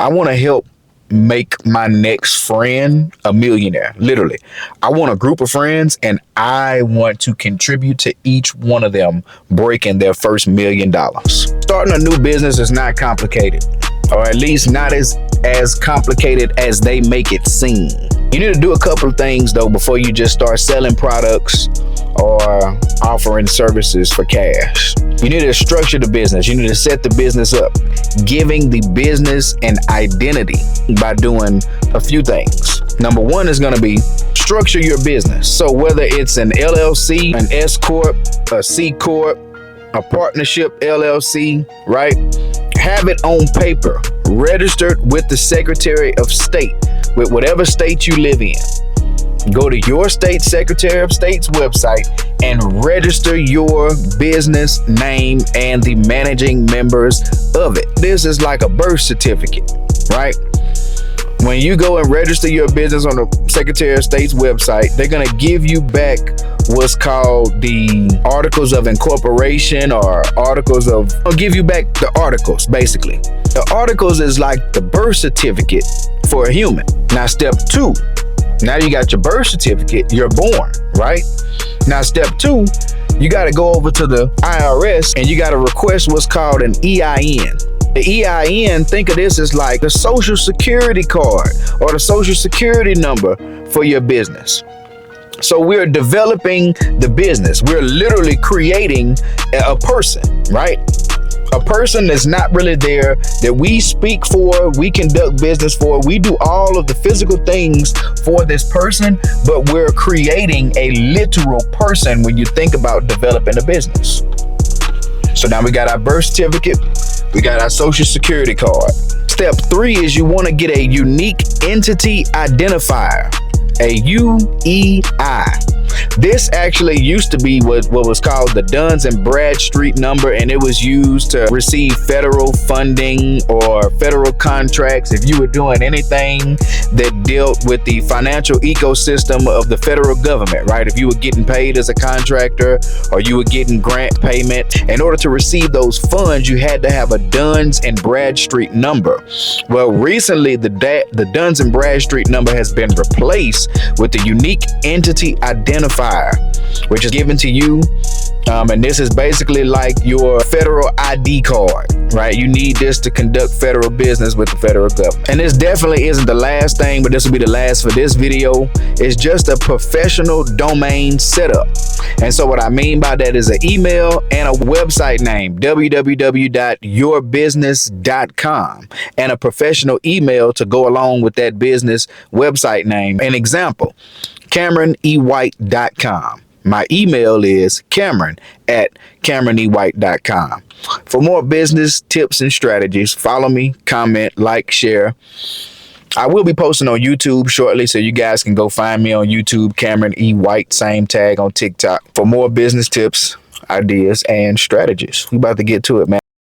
I want to help make my next friend a millionaire. Literally, I want a group of friends and I want to contribute to each one of them breaking their first $1 million. Starting a new business is not complicated, or at least not as complicated as they make it seem. You need to do a couple of things though before you just start selling products or offering services for cash. You need to structure the business. You need to set the business up, giving the business an identity by doing a few things. Number one is going to be structure your business. So whether it's an LLC, an S Corp, a C Corp, a partnership LLC, right? Have it on paper, registered with the Secretary of State, with whatever state you live in. Go to your state Secretary of State's website and register your business name and the managing members of it. This is like a birth certificate, right? When you go and register your business on the Secretary of State's website, they're going to give you back what's called the Articles of Incorporation, or I'll give you back the articles, basically. The articles is like the birth certificate for a human. Now, step two. Now you got your birth certificate, you're born, right? Now, step two, you got to go over to the IRS and you got to request what's called an EIN. The EIN, think of this as like the social security card or the social security number for your business. So we're developing the business. We're literally creating a person, right? A person that's not really there, that we speak for, we conduct business for, we do all of the physical things for this person, but we're creating a literal person when you think about developing a business. So now we got our birth certificate, we got our social security card. Step three is you want to get a unique entity identifier, a UEI. This actually used to be what was called the Duns and Bradstreet number, and it was used to receive federal funding or federal contracts if you were doing anything that dealt with the financial ecosystem of the federal government, right? If you were getting paid as a contractor or you were getting grant payment, in order to receive those funds, you had to have a Duns and Bradstreet number. Well, recently the Duns and Bradstreet number has been replaced with the unique entity identifier, which is given to you. And this is basically like your federal ID card, right? You need this to conduct federal business with the federal government. And this definitely isn't the last thing, but this will be the last for this video. It's just a professional domain setup. And so what I mean by that is an email and a website name, www.yourbusiness.com, and a professional email to go along with that business website name. An example, CameronEWhite.com. My email is Cameron@CameronEWhite.com. For more business tips and strategies, follow me, comment, like, share. I will be posting on YouTube shortly, so you guys can go find me on YouTube, Cameron E. White, same tag on TikTok, for more business tips, ideas, and strategies. We about to get to it, man.